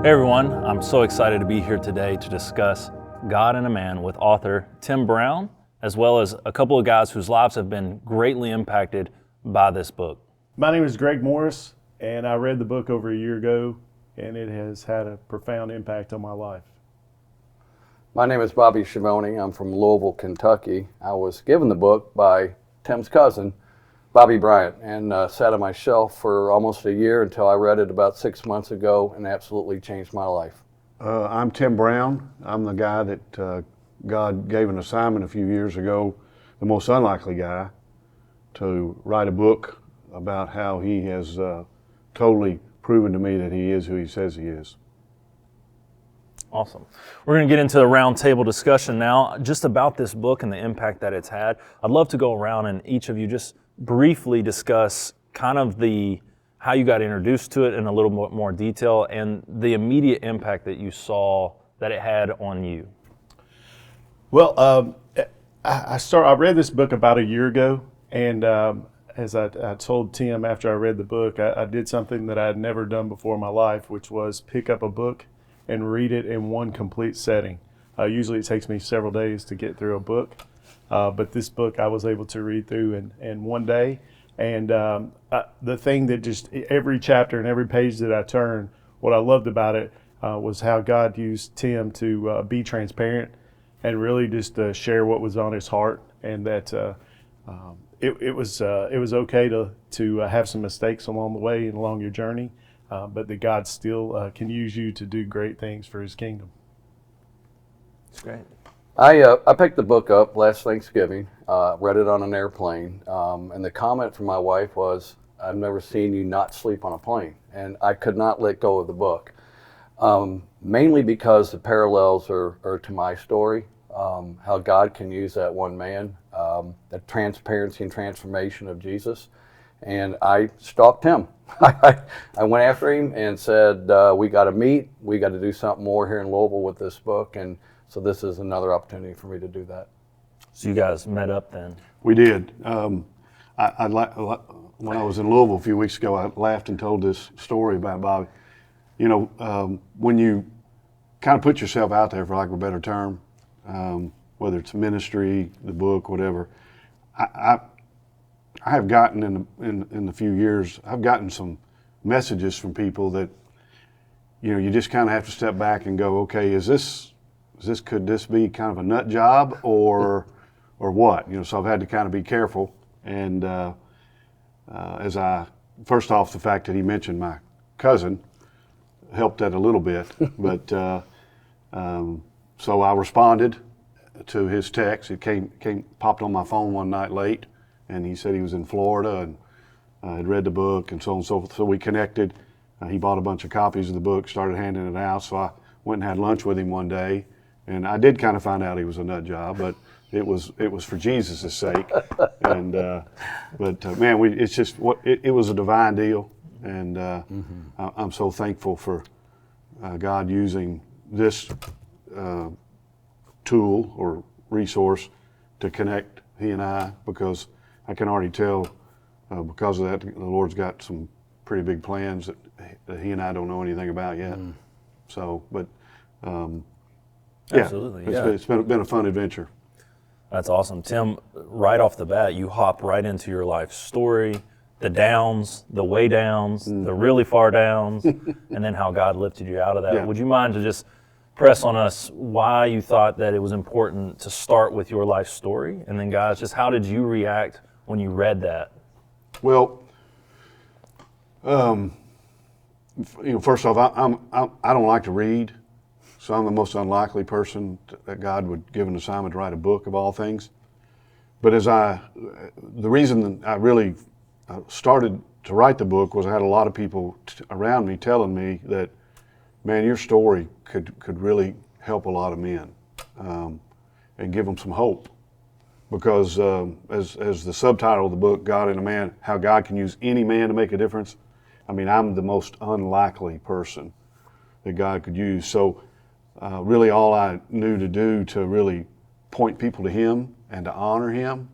Hey everyone, I'm so excited to be here today to discuss God and a Man with author Tim Brown, as well as a couple of guys whose lives have been greatly impacted by this book. My name is Greg Morris, and I read the book over a year ago, and it has had a profound impact on my life. My name is Bobby Schiavone. I'm from Louisville, Kentucky. I was given the book by Tim's cousin, Bobby Bryant, and sat on my shelf for almost a year until I read it about 6 months ago and absolutely changed my life. I'm Tim Brown. I'm the guy that God gave an assignment a few years ago, the most unlikely guy, to write a book about how he has totally proven to me that he is who he says he is. Awesome. We're going to get into a roundtable discussion now just about this book and the impact that it's had. I'd love to go around and each of you just briefly discuss kind of how you got introduced to it in a little bit more detail and the immediate impact that you saw that it had on you. Well, I read this book about a year ago, and as I told Tim after I read the book, I did something that I had never done before in my life, which was pick up a book and read it in one complete setting. Usually it takes me several days to get through a book, but this book I was able to read through in one day. And the thing that just every chapter and every page that I turned, what I loved about it was how God used Tim to be transparent and really just share what was on his heart, and that it was okay to have some mistakes along the way and along your journey, but that God still can use you to do great things for his kingdom. That's great. I picked the book up last Thanksgiving, read it on an airplane, and the comment from my wife was, "I've never seen you not sleep on a plane." And I could not let go of the book, mainly because the parallels are to my story, how God can use that one man, the transparency and transformation of Jesus. And I stalked him. I went after him and said, we got to meet. We got to do something more here in Louisville with this book. And so this is another opportunity for me to do that. So you guys met up then? We did. When I was in Louisville a few weeks ago, I laughed and told this story about Bobby. You know, when you kind of put yourself out there, for lack of a better term, whether it's ministry, the book, whatever, I have gotten in the few years, I've gotten some messages from people that, you know, you just kind of have to step back and go, okay, could this be kind of a nut job or what? You know, so I've had to kind of be careful. And first off, the fact that he mentioned my cousin helped that a little bit. But so I responded to his text. It popped on my phone one night late, and he said he was in Florida and had read the book and so on and so forth. So we connected. He bought a bunch of copies of the book, started handing it out. So I went and had lunch with him one day, and I did kind of find out he was a nut job, but it was for Jesus' sake. And man, it was a divine deal, and I'm so thankful for God using this tool or resource to connect he and I, because I can already tell because of that the Lord's got some pretty big plans that he and I don't know anything about yet. So, but Absolutely, it's been a fun adventure. That's awesome. Tim, right off the bat, you hop right into your life story, the downs, the way downs, the really far downs, and then how God lifted you out of that. Yeah. Would you mind to just press on us why you thought that it was important to start with your life story? And then guys, just how did you react when you read that? Well, you know, first off, I don't like to read, so I'm the most unlikely person that God would give an assignment to write a book of all things. But the reason that I really started to write the book was I had a lot of people around me telling me that, man, your story could really help a lot of men and give them some hope. Because as the subtitle of the book, God and a Man, how God can use any man to make a difference, I mean, I'm the most unlikely person that God could use. So really all I knew to do to really point people to him and to honor him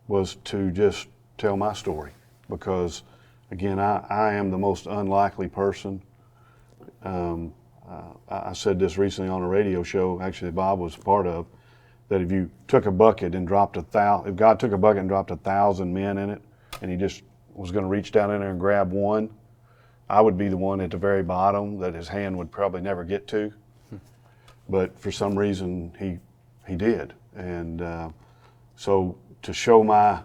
was to just tell my story. Because, again, I am the most unlikely person. I said this recently on a radio show, actually Bob was part of, that if you took a bucket and dropped if God took a bucket and dropped 1,000 men in it, and he just was going to reach down in there and grab one, I would be the one at the very bottom that his hand would probably never get to. But for some reason, he did. And so to show my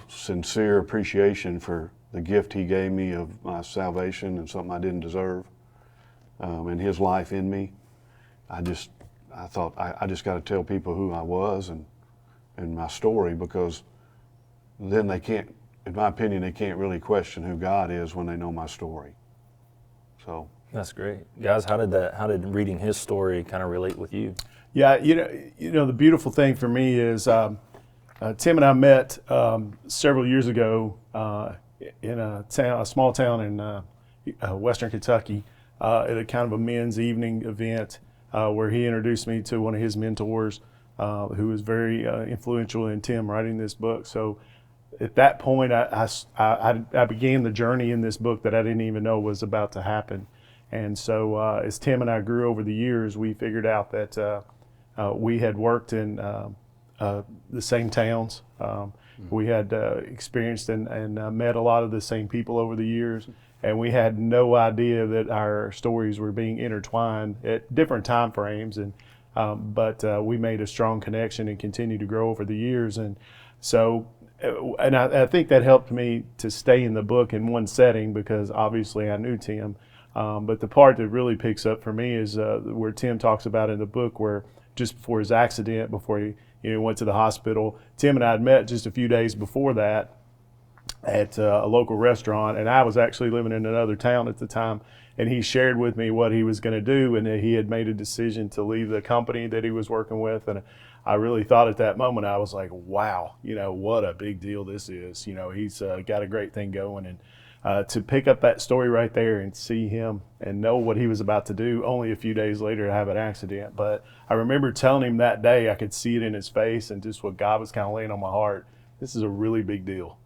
sincere appreciation for the gift he gave me of my salvation and something I didn't deserve, and his life in me, I thought I just got to tell people who I was and my story, because then they can't, in my opinion, they can't really question who God is when they know my story. So that's great, guys. How did reading his story kind of relate with you? Yeah, you know, the beautiful thing for me is Tim and I met several years ago in a small town in Western Kentucky at a kind of a men's evening event where he introduced me to one of his mentors who was very influential in Tim writing this book. So at that point, I began the journey in this book that I didn't even know was about to happen. And so as Tim and I grew over the years, we figured out that we had worked in the same towns. We had experienced and met a lot of the same people over the years, and we had no idea that our stories were being intertwined at different time frames. And but we made a strong connection and continued to grow over the years. And so, and I think that helped me to stay in the book in one setting, because obviously I knew Tim. But the part that really picks up for me is where Tim talks about in the book, where just before his accident, before he went to the hospital, Tim and I had met just a few days before that at a local restaurant, and I was actually living in another town at the time, and he shared with me what he was going to do, and that he had made a decision to leave the company that he was working with. And I really thought at that moment, I was like, wow, what a big deal this is. He's got a great thing going. And to pick up that story right there and see him and know what he was about to do, only a few days later to have an accident. But I remember telling him that day, I could see it in his face and just what God was kind of laying on my heart. This is a really big deal.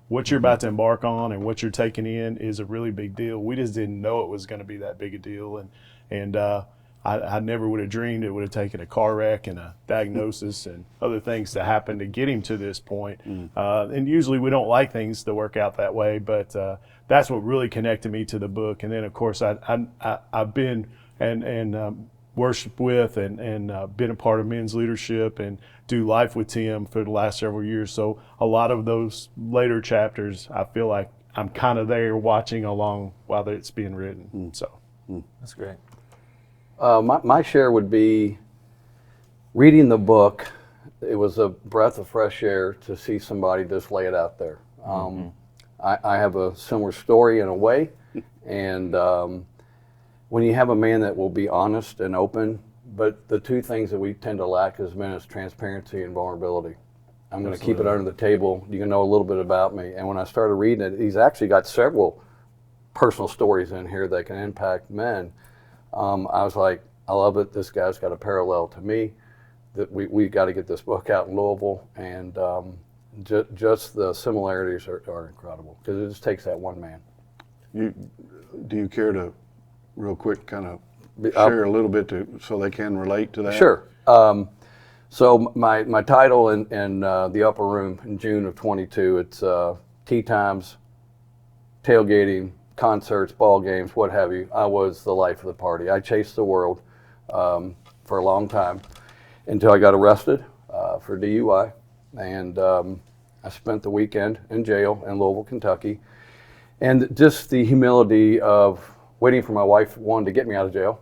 What you're about to embark on and what you're taking in is a really big deal. We just didn't know it was going to be that big a deal. And I never would have dreamed it would have taken a car wreck and a diagnosis and other things to happen to get him to this point. And usually we don't like things to work out that way, but that's what really connected me to the book. And then, of course, I've been and worshiped with and been a part of men's leadership and do life with Tim for the last several years. So a lot of those later chapters, I feel like I'm kind of there watching along while it's being written. So that's great. My share would be reading the book. It was a breath of fresh air to see somebody just lay it out there. I have a similar story in a way, and when you have a man that will be honest and open, but the two things that we tend to lack as men is transparency and vulnerability. I'm going to keep it under the table. You can know a little bit about me. And when I started reading it, he's actually got several personal stories in here that can impact men. I was like, I love it. This guy's got a parallel to me. That we got to get this book out in Louisville, and just the similarities are incredible, because it just takes that one man. Do you care to, real quick, kind of share a little bit so they can relate to that? Sure. So my title in the Upper Room in June of 22, it's tea times, tailgating, concerts, ball games, what have you. I was the life of the party. I chased the world for a long time until I got arrested for DUI. And I spent the weekend in jail in Louisville, Kentucky. And just the humility of waiting for my wife, one, to get me out of jail,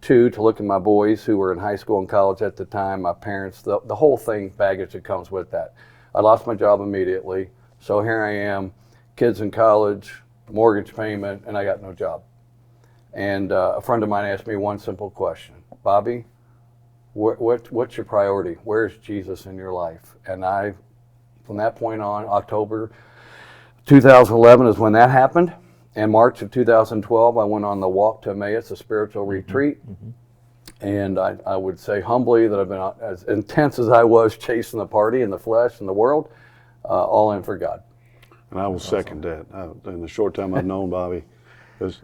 two, to look at my boys who were in high school and college at the time, my parents, the whole thing, baggage that comes with that. I lost my job immediately. So here I am, kids in college, mortgage payment, and I got no job. And a friend of mine asked me one simple question: Bobby, what's your priority? Where's Jesus in your life? And I, from that point on, October 2011 is when that happened. In March of 2012, I went on the Walk to Emmaus, a spiritual retreat. And I would say humbly that I've been as intense as I was chasing the party and the flesh and the world, all in for God. And I will second that. In the short time I've known Bobby, because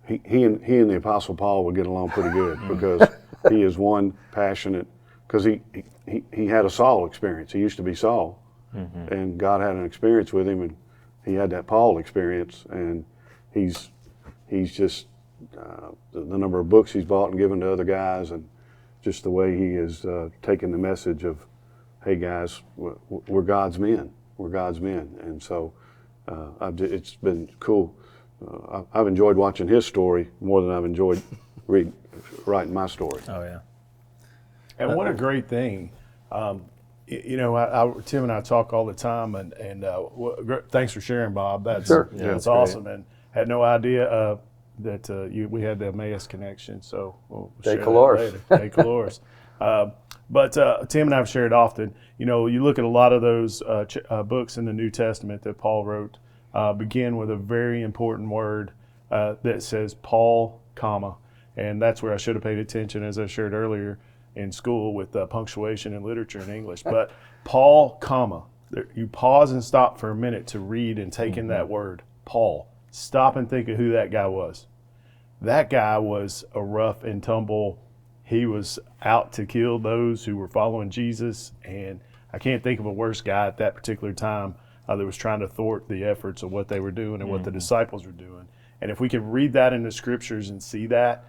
he and the Apostle Paul would get along pretty good because he is one passionate, because he had a Saul experience. He used to be Saul, and God had an experience with him, and he had that Paul experience, and he's just the number of books he's bought and given to other guys, and just the way he has taken the message of, hey guys, we're God's men. We're God's men. And so it's been cool. I've enjoyed watching his story more than I've enjoyed writing my story. Oh, yeah. And what a great thing. You know, Tim and I talk all the time, and thanks for sharing, Bob. That's Sure. awesome. And had no idea that we had the Emmaus connection. So we'll share that later. De Colores. But Tim and I have shared often. You know, you look at a lot of those books in the New Testament that Paul wrote begin with a very important word that says Paul, comma, and that's where I should have paid attention, as I shared earlier in school with punctuation and literature in English. But Paul, comma, you pause and stop for a minute to read and take in that word, Paul. Stop and think of who that guy was. That guy was a rough and tumble. He was out to kill those who were following Jesus, and I can't think of a worse guy at that particular time that was trying to thwart the efforts of what they were doing and what the disciples were doing. And if we can read that in the scriptures and see that,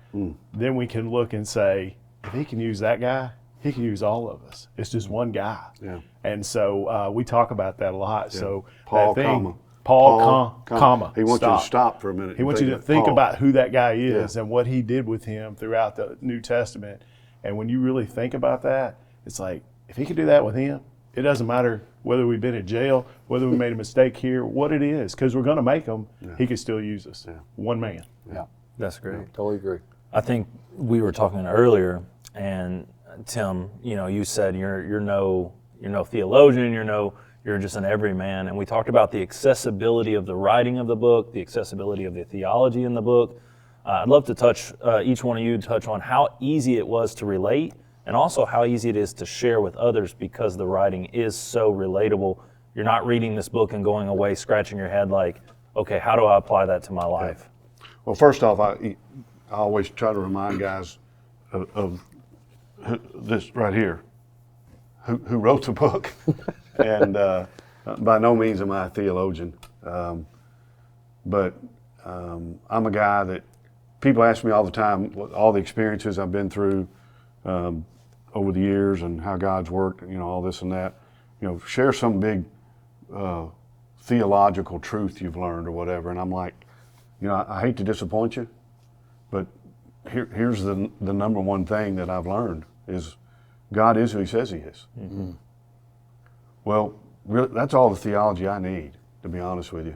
then we can look and say, if he can use that guy, he can use all of us. It's just one guy. Yeah. And so we talk about that a lot. Yeah. So Paul, that thing, comma. Paul, comma. He wants you to stop for a minute. He wants you to think about who that guy is Yeah. and what he did with him throughout the New Testament. And when you really think about that, it's like, if he could do that with him, it doesn't matter whether we've been in jail, whether we made a mistake here, what it is, because we're going to make them, he could still use us. Yeah. One man. Yeah, That's great. totally agree. I think we were talking earlier, and Tim, you know, you said you're no theologian, you're just an everyman, and we talked about the accessibility of the writing of the book, the accessibility of the theology in the book. I'd love to touch each one of you touch on how easy it was to relate, and also how easy it is to share with others because the writing is so relatable. You're not reading this book and going away scratching your head like, okay, how do I apply that to my life? Well, first off, I always try to remind guys of this right here, who wrote the book. And by no means am I a theologian, but I'm a guy that people ask me all the time, all the experiences I've been through over the years and how God's worked, you know, all this and that. You know, share some big theological truth you've learned or whatever. And I'm like, you know, I hate to disappoint you, but here's the number one thing that I've learned is God is who he says he is. Mm-hmm. Well, really, that's all the theology I need, to be honest with you.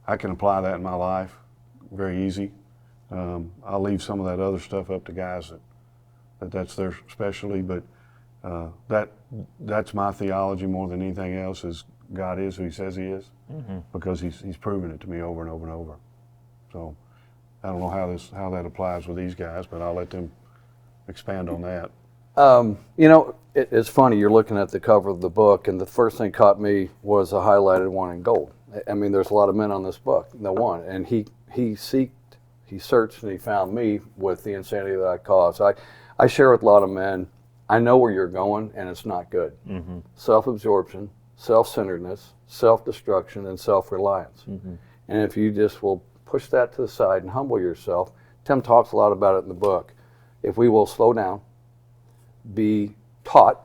I can apply that in my life very easy. I'll leave some of that other stuff up to guys that's their specialty, but that's my theology more than anything else is God is who he says he is, because he's proven it to me over and over and over. So I don't know how that applies with these guys, but I'll let them expand on that. You know, it's funny, you're looking at the cover of the book, and the first thing caught me was a highlighted one in gold. I mean, there's a lot of men on this book, the one, and he searched, and he found me with the insanity that I caused. I share with a lot of men, I know where you're going, and it's not good. Mm-hmm. Self-absorption, self-centeredness, self-destruction, and self-reliance. Mm-hmm. And if you just will push that to the side and humble yourself, Tim talks a lot about it in the book. If we will slow down, be taught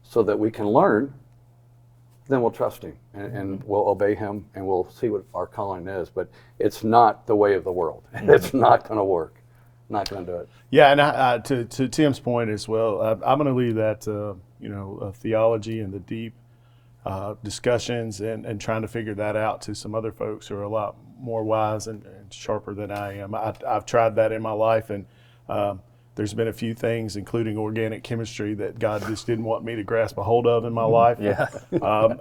so that we can learn, then we'll trust him and we'll obey him and we'll see what our calling is. But it's not the way of the world. It's not going to work. Not going to do it. Yeah, and to Tim's point as well, I'm going to leave that theology and the deep discussions and trying to figure that out to some other folks who are a lot more wise and sharper than I am. I've tried that in my life, and there's been a few things, including organic chemistry, that God just didn't want me to grasp a hold of in my life. Yeah.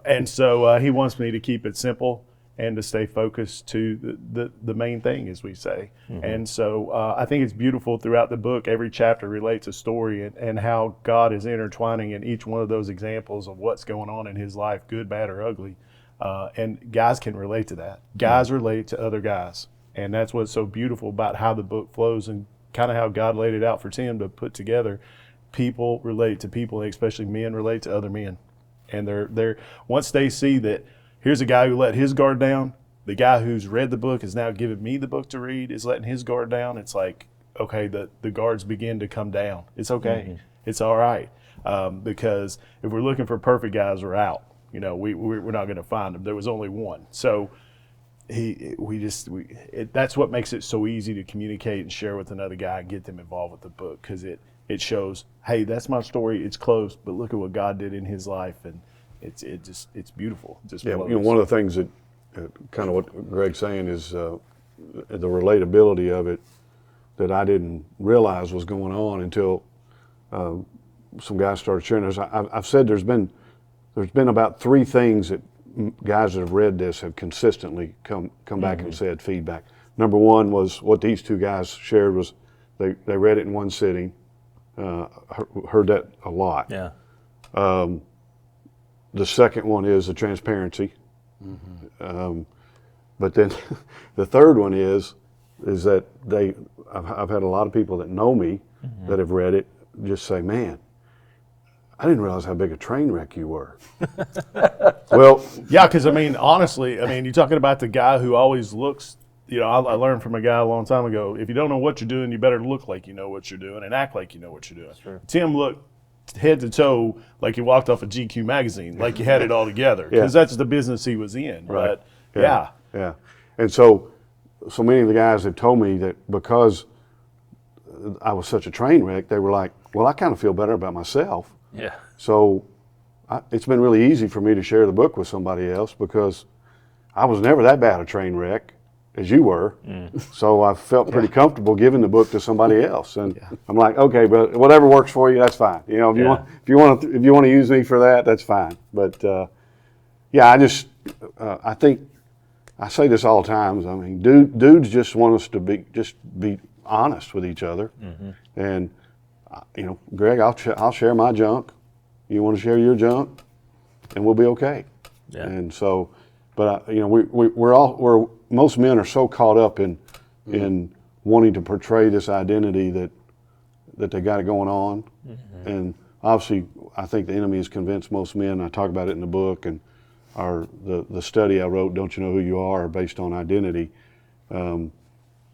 And so he wants me to keep it simple and to stay focused to the main thing, as we say. Mm-hmm. And so I think it's beautiful throughout the book. Every chapter relates a story and how God is intertwining in each one of those examples of what's going on in his life, good, bad, or ugly. And guys can relate to that. Guys relate to other guys. And that's what's so beautiful about how the book flows and kind of how God laid it out for Tim to put together. People relate to people, and especially men relate to other men. And they're once they see that here's a guy who let his guard down, the guy who's read the book is now giving me the book to read, is letting his guard down. It's like, okay, the guards begin to come down. It's okay. Mm-hmm. It's all right. Because if we're looking for perfect guys, we're out. You know, we're not going to find them. There was only one. So that's what makes it so easy to communicate and share with another guy and get them involved with the book, because it shows, hey, that's my story. It's close, but look at what God did in his life, and it's beautiful. It just yeah, flows. you know, one of the things that kind of what Greg's saying is the relatability of it that I didn't realize was going on until some guys started sharing this. I've said there's been about 3 things that guys that have read this have consistently come back and said feedback. Number one was what these 2 guys shared was they read it in one sitting, heard that a lot. Yeah. The second one is the transparency. But then the third one is that I've had a lot of people that know me that have read it just say, man, I didn't realize how big a train wreck you were. Well, yeah, because I mean, honestly, you're talking about the guy who always looks. You know, I learned from a guy a long time ago. If you don't know what you're doing, you better look like you know what you're doing and act like you know what you're doing. Sure. Tim looked head to toe like he walked off a GQ magazine, like he had it all together, because that's the business he was in. Right. But yeah. And so many of the guys have told me that because I was such a train wreck, they were like, well, I kind of feel better about myself. Yeah. So it's been really easy for me to share the book with somebody else because I was never that bad a train wreck as you were. So I felt pretty comfortable giving the book to somebody else. And I'm like, okay, but whatever works for you, that's fine. You know, if you want to use me for that, that's fine. But I think I say this all the time. I mean, dudes just want us to be honest with each other. And you know, Greg, I'll share my junk. You want to share your junk, and we'll be okay. Yeah. And so, but you know, most men are so caught up in wanting to portray this identity that they got it going on, and obviously, I think the enemy has convinced most men. I talk about it in the book, and the study I wrote, "Don't You Know Who You Are," based on identity.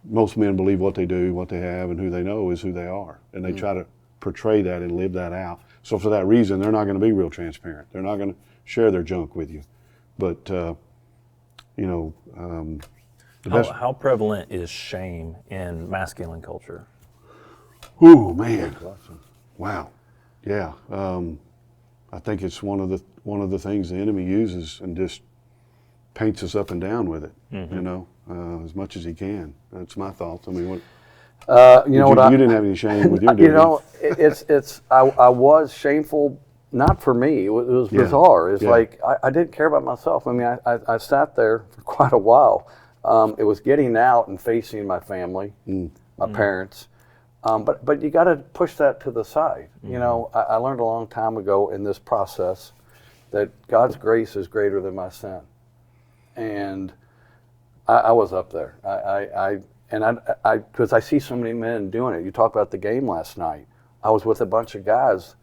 Most men believe what they do, what they have, and who they know is who they are, and they try to portray that and live that out. So for that reason, they're not going to be real transparent. They're not going to share their junk with you. But you know, how prevalent is shame in masculine culture? Ooh, man, wow, yeah. I think it's one of the things the enemy uses and just paints us up and down with it. You know, as much as he can. That's my thoughts. I mean, what? You didn't have any shame with your. You know, I was shameful. Not for me. It was bizarre. It's like I didn't care about myself. I mean, I sat there for quite a while. It was getting out and facing my family, my parents. But you got to push that to the side. You know, I learned a long time ago in this process that God's grace is greater than my sin, and I was up there. Because I see so many men doing it. You talked about the game last night. I was with a bunch of guys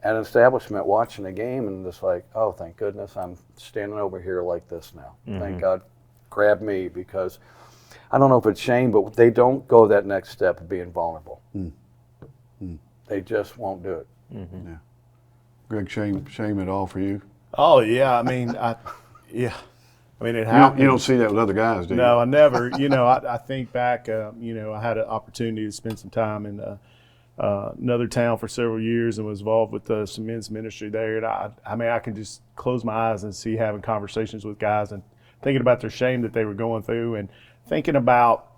at an establishment watching a game, and just like, oh, thank goodness I'm standing over here like this now. Thank God, grab me, because I don't know if it's shame, but they don't go that next step of being vulnerable. They just won't do it. Yeah. Greg, shame at all for you? Oh yeah, I mean, it happened. You don't see that with other guys, do you? No, I never. You know, I think back. You know, I had an opportunity to spend some time in another town for several years and was involved with some men's ministry there. And I can just close my eyes and see having conversations with guys and thinking about their shame that they were going through, and thinking about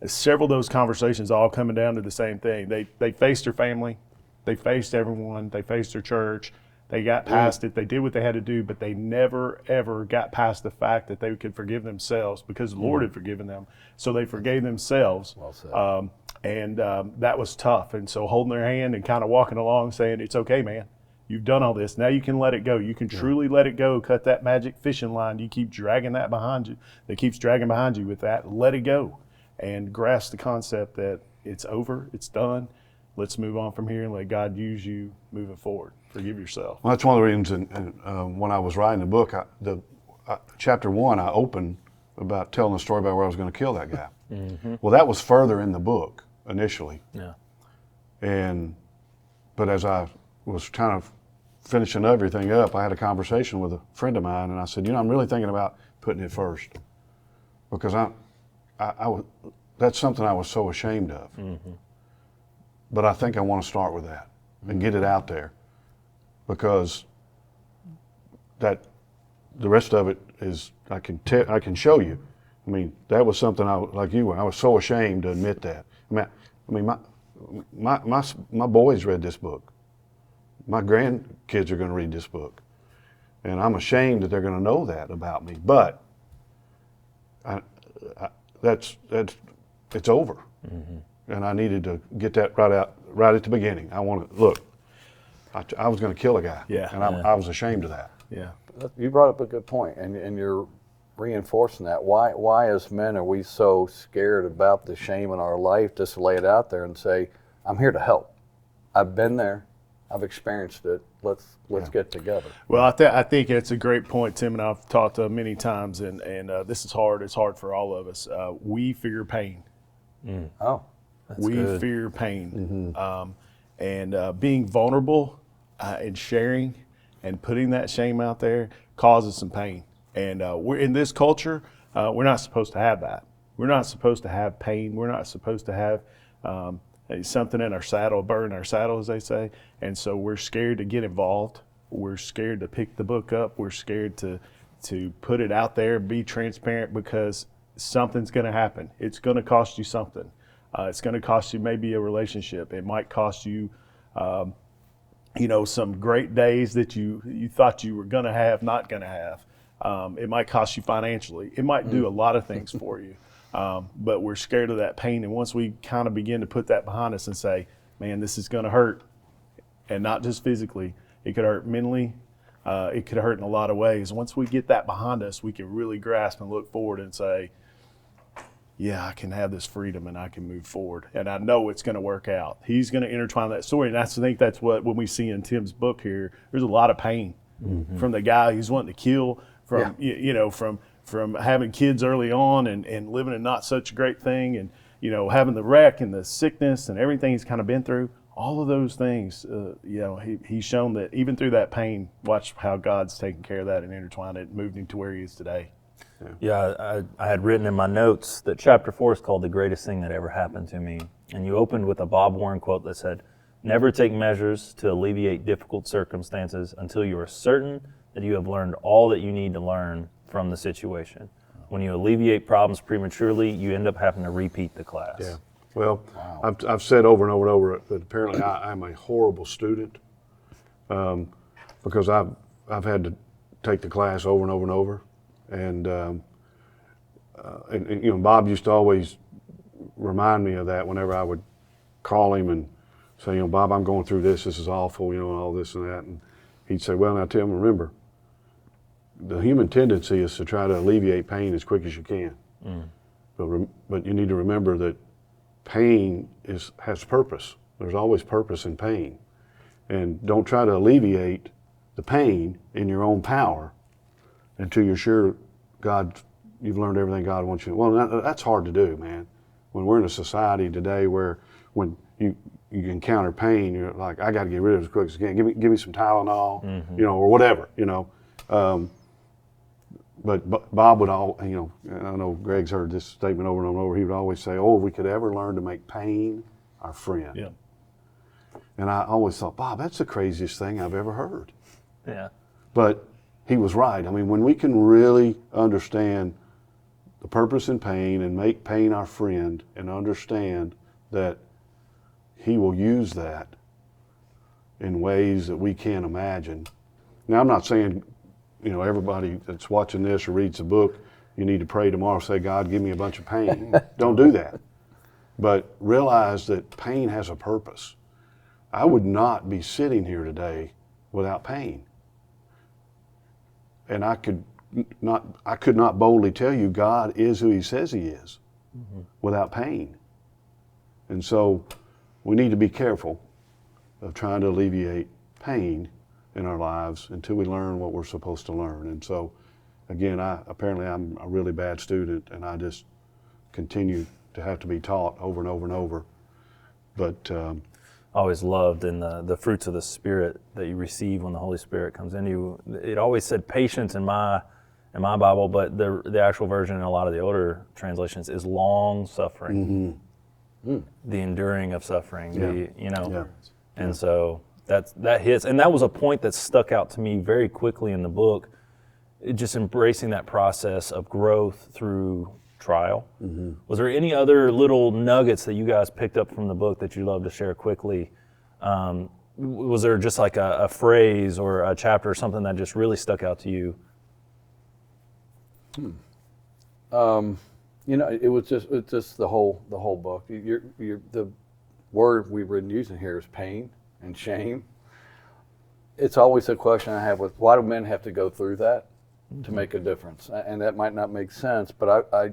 several of those conversations all coming down to the same thing. They faced their family, they faced everyone, they faced their church. They got past it. They did what they had to do, but they never, ever got past the fact that they could forgive themselves because the Lord had forgiven them. So they forgave themselves. Well said. And that was tough. And so holding their hand and kind of walking along saying, it's okay, man. You've done all this. Now you can let it go. You can truly let it go. Cut that magic fishing line. You keep dragging that behind you. That keeps dragging behind you with that. Let it go. and grasp the concept that it's over, it's done. Let's move on from here and let God use you moving forward. Forgive yourself. Well, that's one of the reasons. When I was writing the book, chapter 1, I opened about telling the story about where I was going to kill that guy. Mm-hmm. Well, that was further in the book initially. Yeah. But as I was kind of finishing everything up, I had a conversation with a friend of mine, and I said, I'm really thinking about putting it first, because that's something I was so ashamed of. Mm-hmm. But I think I want to start with that and get it out there, because the rest of it is I can show you. I mean, that was something I was so ashamed to admit that. I mean, my boys read this book. My grandkids are going to read this book, and I'm ashamed that they're going to know that about me. But it's over, mm-hmm. and I needed to get that right at the beginning. I want to look. I was going to kill a guy, and I was ashamed of that. Yeah, you brought up a good point, and you're reinforcing that. Why as men are we so scared about the shame in our life? Just to lay it out there and say, I'm here to help. I've been there. I've experienced it. Let's get together. Well, I think it's a great point, Tim, and I've talked many times, and this is hard. It's hard for all of us. We fear pain. Mm. Oh, we good. fear pain, mm-hmm. And being vulnerable and sharing and putting that shame out there causes some pain. And we're in this culture. We're not supposed to have that. We're not supposed to have pain. We're not supposed to have something in our saddle, a burr in our saddle, as they say. And so we're scared to get involved. We're scared to pick the book up. We're scared to put it out there, be transparent, because something's going to happen. It's going to cost you something. It's going to cost you maybe a relationship. It might cost you, some great days that you thought you were going to have, not going to have. It might cost you financially. It might do a lot of things for you. But we're scared of that pain. And once we kind of begin to put that behind us and say, man, this is going to hurt, and not just physically, it could hurt mentally, it could hurt in a lot of ways. Once we get that behind us, we can really grasp and look forward and say, yeah, I can have this freedom and I can move forward. And I know it's going to work out. He's going to intertwine that story. And I think that's what, when we see in Tim's book here, there's a lot of pain mm-hmm. from the guy who's wanting to kill, from, from having kids early on and living in not such a great thing, and, having the wreck and the sickness and everything he's kind of been through. All of those things, he's shown that even through that pain, watch how God's taken care of that and intertwined it and moved him to where he is today. Yeah, I had written in my notes that chapter 4 is called The Greatest Thing That Ever Happened to Me. And you opened with a Bob Warren quote that said, "Never take measures to alleviate difficult circumstances until you are certain that you have learned all that you need to learn from the situation. When you alleviate problems prematurely, you end up having to repeat the class." Yeah. Well, wow. I've said over and over and over that apparently I'm a horrible student because I've had to take the class over and over and over. And Bob used to always remind me of that whenever I would call him and say, Bob, I'm going through this. This is awful, and all this and that. And he'd say, well, now, Tim, remember, the human tendency is to try to alleviate pain as quick as you can. Mm. But you need to remember that pain has purpose. There's always purpose in pain. And don't try to alleviate the pain in your own power until you're sure you've learned everything God wants you to. Well, that's hard to do, man. When we're in a society today where when you encounter pain, you're like, I got to get rid of it as quick as I can. Give me some Tylenol, mm-hmm. Or whatever, But Bob would I know Greg's heard this statement over and over. He would always say, if we could ever learn to make pain our friend. Yeah. And I always thought, Bob, that's the craziest thing I've ever heard. Yeah. But he was right. I mean, when we can really understand the purpose in pain and make pain our friend and understand that he will use that in ways that we can't imagine. Now, I'm not saying, everybody that's watching this or reads the book, you need to pray tomorrow, say, God, give me a bunch of pain. Don't do that. But realize that pain has a purpose. I would not be sitting here today without pain. And I could not boldly tell you God is who he says he is without pain. And so we need to be careful of trying to alleviate pain in our lives until we learn what we're supposed to learn. And so, again, apparently I'm a really bad student, and I just continue to have to be taught over and over and over. But always loved in the fruits of the Spirit that you receive when the Holy Spirit comes in you. It always said patience in my Bible, but the actual version in a lot of the older translations is long suffering, the enduring of suffering. And so that hits, and that was a point that stuck out to me very quickly in the book. Just embracing that process of growth through trial. Was there any other little nuggets that you guys picked up from the book that you'd love to share quickly? Was there just like a phrase or a chapter or something that just really stuck out to you? It was just the whole book. The word we've been using here is pain and shame. It's always a question I have with why do men have to go through that to make a difference? And that might not make sense, but I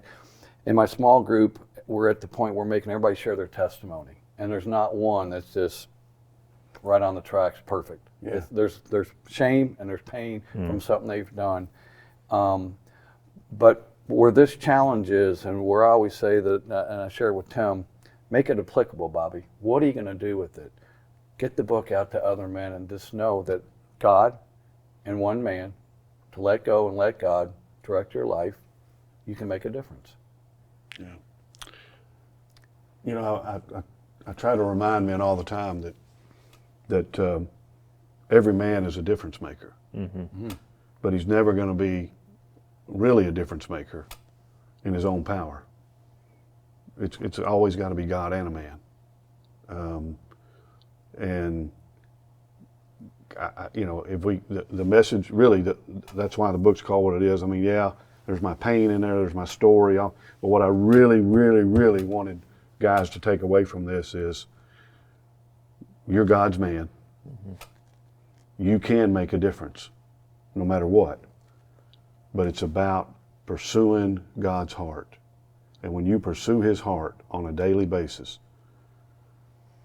in my small group, we're at the point we're making everybody share their testimony, and there's not one that's just right on the tracks, perfect. Yeah. There's shame and there's pain from something they've done. But where this challenge is, and where I always say that, and I share with Tim, make it applicable, Bobby. What are you going to do with it? Get the book out to other men and just know that God and one man, to let go and let God direct your life, you can make a difference. Yeah. I try to remind men all the time that every man is a difference maker, but he's never going to be really a difference maker in his own power. It's always got to be God and a man. And if the message really, that's why the book's called what it is. I mean, yeah, there's my pain in there, there's my story, but what I really, really, really wanted guys to take away from this is you're God's man. You can make a difference no matter what, but it's about pursuing God's heart. And when you pursue his heart on a daily basis,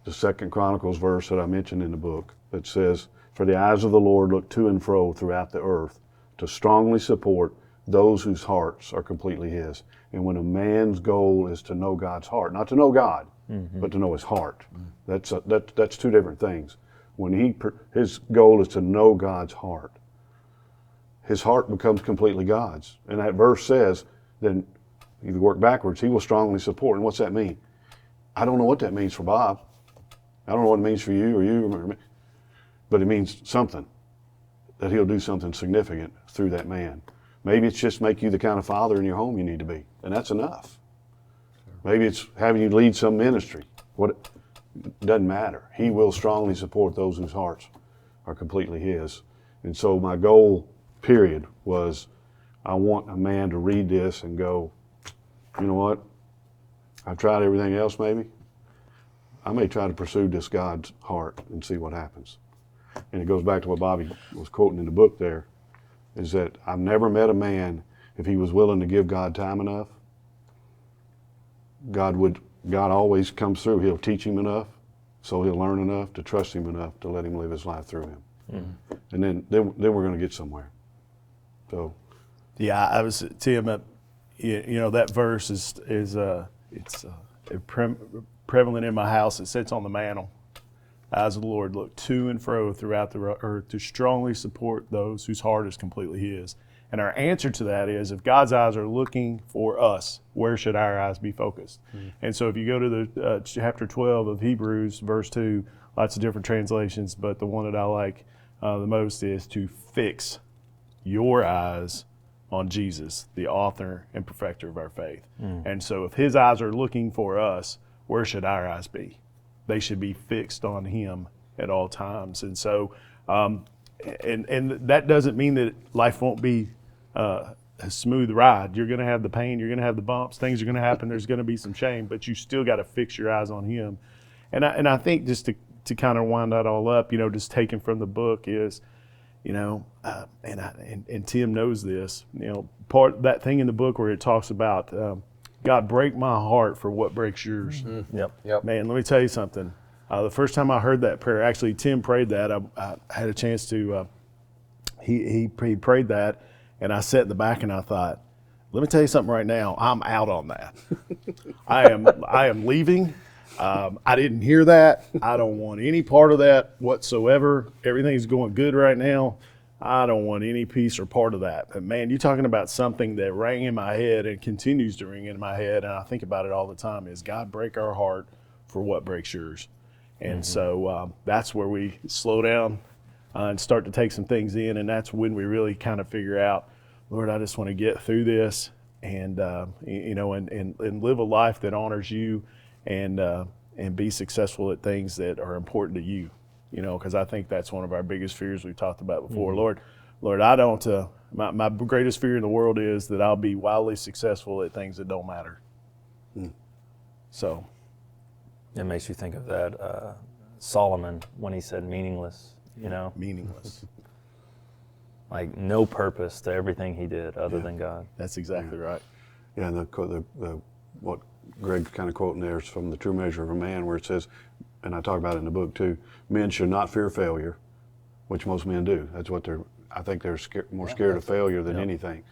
the 2 Chronicles verse that I mentioned in the book that says, "For the eyes of the Lord look to and fro throughout the earth to strongly support those whose hearts are completely his." And when a man's goal is to know God's heart, not to know God, but to know his heart, that's two different things. When his goal is to know God's heart, his heart becomes completely God's. And that verse says, then you work backwards, he will strongly support. And what's that mean? I don't know what that means for Bob. I don't know what it means for you or you, but it means something, that he'll do something significant through that man. Maybe it's just make you the kind of father in your home you need to be, and that's enough. Maybe it's having you lead some ministry. It doesn't matter. He will strongly support those whose hearts are completely his. And so my goal, period, was I want a man to read this and go, you know what? I've tried everything else maybe. I may try to pursue this God's heart and see what happens. And it goes back to what Bobby was quoting in the book there, is that I've never met a man, if he was willing to give God time enough, God always comes through. He'll teach him enough, so he'll learn enough to trust him enough to let him live his life through him. And then we're going to get somewhere. So, yeah, I was Tim. That verse is prevalent in my house. It sits on the mantle. Eyes of the Lord look to and fro throughout the earth to strongly support those whose heart is completely his. And our answer to that is, if God's eyes are looking for us, where should our eyes be focused? And so if you go to the chapter 12 of Hebrews, verse 2, lots of different translations, but the one that I like the most is to fix your eyes on Jesus, the author and perfecter of our faith. And so if his eyes are looking for us, where should our eyes be? They should be fixed on him at all times. And so, and that doesn't mean that life won't be a smooth ride. You're going to have the pain, you're going to have the bumps, things are going to happen, there's going to be some shame, but you still got to fix your eyes on him. And I think just to kind of wind that all up, just taken from the book is, and Tim knows this, part that thing in the book where it talks about God, break my heart for what breaks yours. Yep. Man, let me tell you something. The first time I heard that prayer, actually Tim prayed that. I had a chance to, he prayed that, and I sat in the back and I thought, let me tell you something right now. I'm out on that. I am leaving. I didn't hear that. I don't want any part of that whatsoever. Everything's going good right now. I don't want any piece or part of that. But man, you're talking about something that rang in my head and continues to ring in my head, and I think about it all the time, is God, break our heart for what breaks yours. And so that's where we slow down and start to take some things in, and that's when we really kind of figure out, Lord, I just want to get through this and and live a life that honors you and be successful at things that are important to you. Because I think that's one of our biggest fears we've talked about before. Lord, I don't. My greatest fear in the world is that I'll be wildly successful at things that don't matter. So, it makes you think of that Solomon when he said meaningless. Meaningless. Like no purpose to everything he did other than God. That's exactly right. Yeah, and the what Greg's kind of quoting there is from The True Measure of a Man, where it says, and I talk about it in the book too, men should not fear failure, which most men do. That's what I think they're more scared of failure than anything.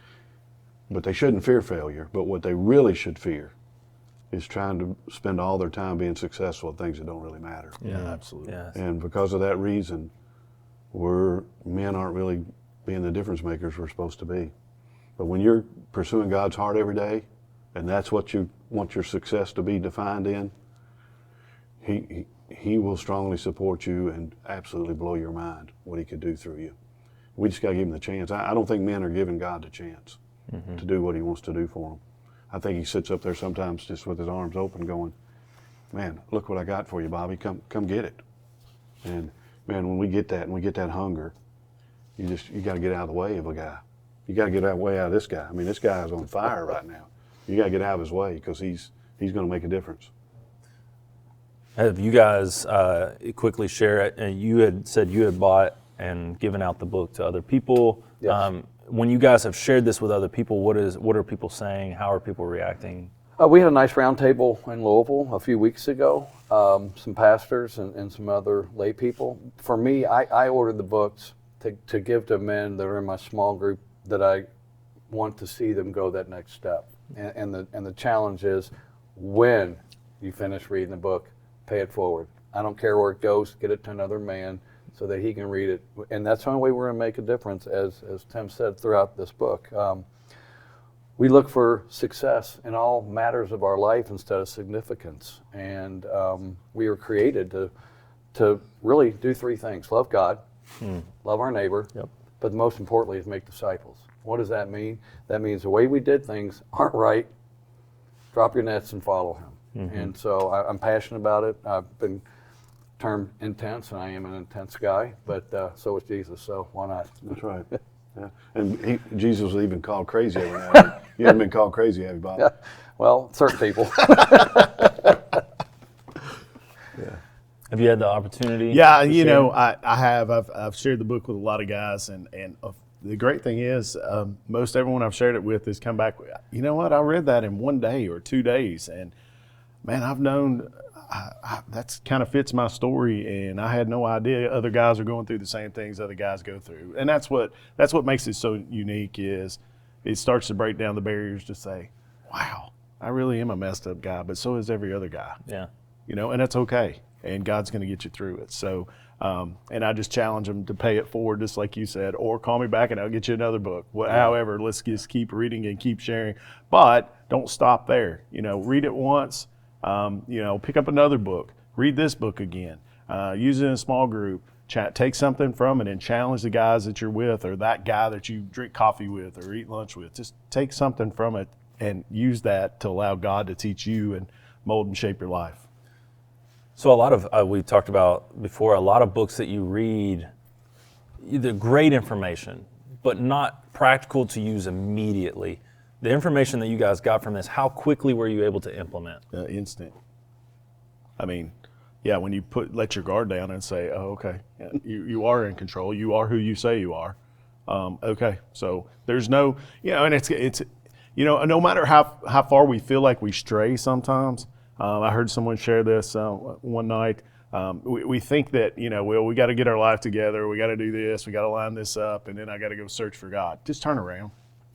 But they shouldn't fear failure. But what they really should fear is trying to spend all their time being successful at things that don't really matter. Yeah, absolutely. Yes. And because of that reason, men aren't really being the difference makers we're supposed to be. But when you're pursuing God's heart every day, and that's what you want your success to be defined in, He will strongly support you and absolutely blow your mind what He could do through you. We just got to give Him the chance. I don't think men are giving God the chance to do what He wants to do for them. I think He sits up there sometimes just with His arms open going, man, look what I got for you, Bobby. Come get it. And man, when we get that and we get that hunger, you got to get out of the way of a guy. You got to get out of the way out of this guy. I mean, this guy is on fire right now. You got to get out of his way because he's going to make a difference. Have you guys quickly share it? And you had said you had bought and given out the book to other people. Yes. When you guys have shared this with other people, what are people saying? How are people reacting? We had a nice roundtable in Louisville a few weeks ago. Some pastors and some other lay people. For me, I ordered the books to give to men that are in my small group that I want to see them go that next step. And the challenge is, when you finish reading the book, pay it forward. I don't care where it goes, get it to another man so that he can read it. And that's the only way we're going to make a difference, as Tim said throughout this book. We look for success in all matters of our life instead of significance. And we were created to really do three things: love God, love our neighbor, but most importantly is make disciples. What does that mean? That means the way we did things aren't right. Drop your nets and follow Him. And so I'm passionate about it. I've been termed intense, and I am an intense guy, but so is Jesus, so why not? That's right. Yeah. And Jesus was even called crazy every now and then. You haven't been called crazy, have you, Bob? Yeah. Well, certain people. Have you had the opportunity? Yeah, to you share? know, I have. I've shared the book with a lot of guys, and the great thing is, most everyone I've shared it with has come back, you know what, I read that in 1 day or 2 days, and man, I've known that's kind of fits my story, and I had no idea other guys are going through the same things other guys go through. And that's what makes it so unique, is it starts to break down the barriers to say, wow, I really am a messed up guy, but so is every other guy. Yeah. You know, and that's okay. And God's going to get you through it. So, and I just challenge them to pay it forward, just like you said, or call me back and I'll get you another book. However, let's just keep reading and keep sharing. But don't stop there. You know, read it once. Pick up another book. Read this book again. Use it in a small group. Take something from it and challenge the guys that you're with, or that guy that you drink coffee with or eat lunch with. Just take something from it and use that to allow God to teach you and mold and shape your life. So a lot of, we talked about before, a lot of books that you read, they're great information, but not practical to use immediately. The information that you guys got from this, how quickly were you able to implement? Instant. I mean, yeah, when you let your guard down and say, oh, okay, yeah, you are in control. You are who you say you are. Okay, so there's no, and no matter how far we feel like we stray sometimes, I heard someone share this one night. We think that, we got to get our life together. We got to do this. We got to line this up. And then I got to go search for God. Just turn around.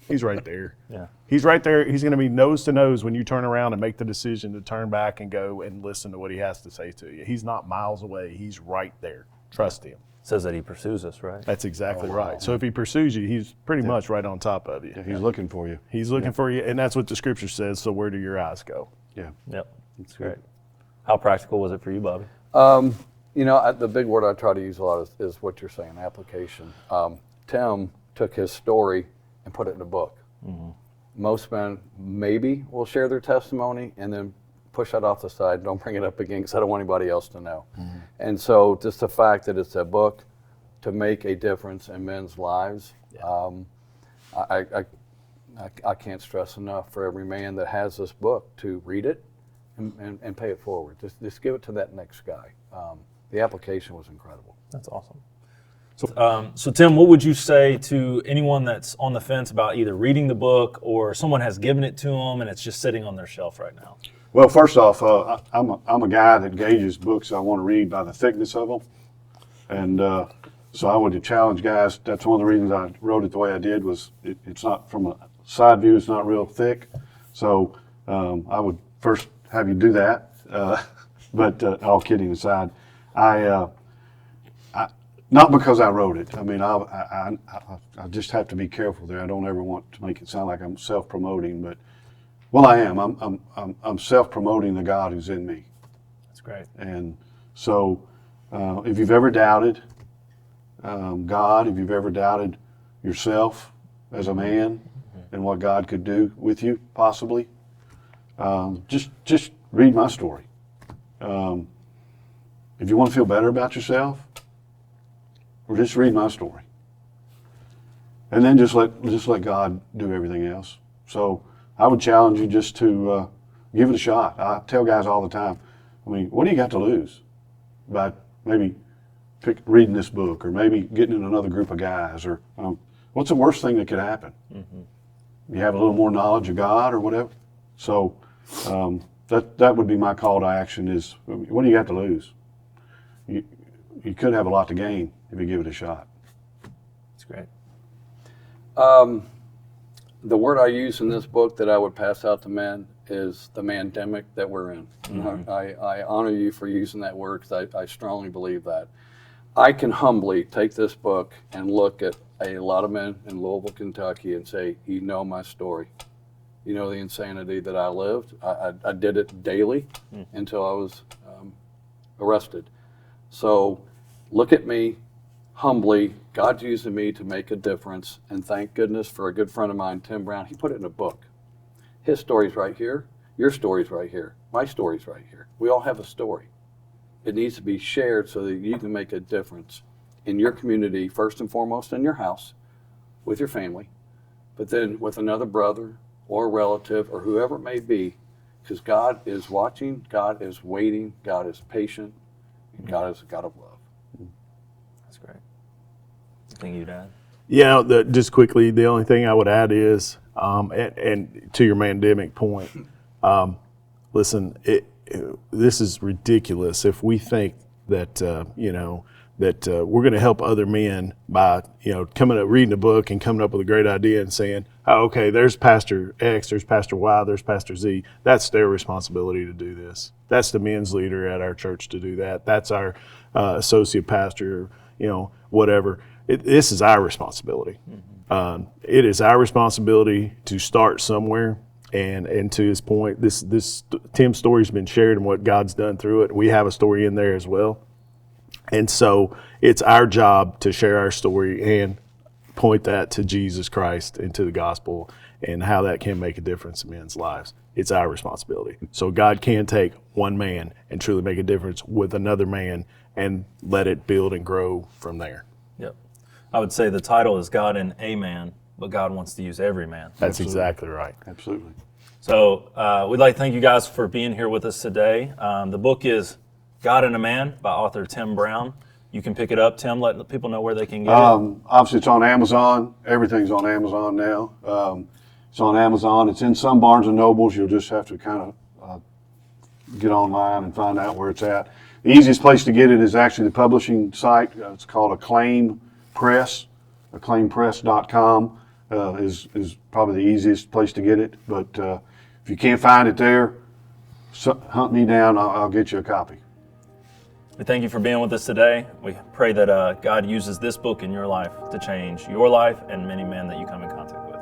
He's right there. Yeah. He's right there. He's going to be nose to nose when you turn around and make the decision to turn back and go and listen to what he has to say to you. He's not miles away. He's right there. Trust him. Says that he pursues us, right? That's exactly right. So if he pursues you, he's pretty much right on top of you. Yeah, he's looking for you. He's looking for you, and that's what the scripture says. So where do your eyes go? Yeah. Yep. That's great. How practical was it for you, Bobby? The big word I try to use a lot is what you're saying, application. Tim took his story and put it in a book. Mm-hmm. Most men maybe will share their testimony and then push that off the side. Don't bring it up again because I don't want anybody else to know. Mm-hmm. And so just the fact that it's a book to make a difference in men's lives, I can't stress enough for every man that has this book to read it and pay it forward. Just give it to that next guy. The application was incredible. That's awesome. So Tim, what would you say to anyone that's on the fence about either reading the book or someone has given it to them and it's just sitting on their shelf right now? Well, first off, I'm a guy that gauges books I want to read by the thickness of them, and so I would challenge guys. That's one of the reasons I wrote it the way I did. Was it's not from a side view; it's not real thick. So I would first have you do that. But all kidding aside, I not because I wrote it. I mean, I just have to be careful there. I don't ever want to make it sound like I'm self-promoting, but well, I am. I'm self-promoting the God who's in me. That's great. And so, if you've ever doubted God, if you've ever doubted yourself as a man and what God could do with you, possibly, just read my story. If you want to feel better about yourself, or just read my story, and then just let God do everything else. So I would challenge you just to give it a shot. I tell guys all the time, I mean, what do you got to lose by maybe reading this book, or maybe getting in another group of guys, or what's the worst thing that could happen? Mm-hmm. You have a little more knowledge of God or whatever. So that would be my call to action is, what do you got to lose? You could have a lot to gain if you give it a shot. That's great. The word I use in this book that I would pass out to men is the mandemic that we're in. Mm-hmm. I honor you for using that word because I strongly believe that. I can humbly take this book and look at a lot of men in Louisville, Kentucky and say, you know my story. You know the insanity that I lived. I did it daily until I was arrested. So look at me humbly. God's using me to make a difference, and thank goodness for a good friend of mine, Tim Brown. He put it in a book. His story's right here. Your story's right here. My story's right here. We all have a story. It needs to be shared so that you can make a difference in your community, first and foremost in your house, with your family, but then with another brother or relative or whoever it may be, because God is watching, God is waiting, God is patient, and God is a God of love. That's great. Anything you'd add? Yeah, just quickly, the only thing I would add is, and to your mandemic point, listen, this is ridiculous if we think that we're going to help other men by coming up reading a book and coming up with a great idea and saying, oh, okay, there's Pastor X, there's Pastor Y, there's Pastor Z. That's their responsibility to do this. That's the men's leader at our church to do that. That's our associate pastor, whatever. This is our responsibility. Mm-hmm. It is our responsibility to start somewhere. And to his point, this Tim's story's been shared and what God's done through it. We have a story in there as well. And so it's our job to share our story and point that to Jesus Christ and to the gospel and how that can make a difference in men's lives. It's our responsibility. So God can take one man and truly make a difference with another man and let it build and grow from there. Yep. I would say the title is God in a Man, but God wants to use every man. That's exactly right. Absolutely. So we'd like to thank you guys for being here with us today. The book is God in a Man by author Tim Brown. You can pick it up. Tim, let people know where they can get it. Obviously, it's on Amazon. Everything's on Amazon now. It's on Amazon. It's in some Barnes and Nobles. You'll just have to kind of get online and find out where it's at. The easiest place to get it is actually the publishing site. It's called Acclaim Press. Acclaimpress.com is probably the easiest place to get it. But if you can't find it there, hunt me down. I'll get you a copy. We thank you for being with us today. We pray that God uses this book in your life to change your life and many men that you come in contact with.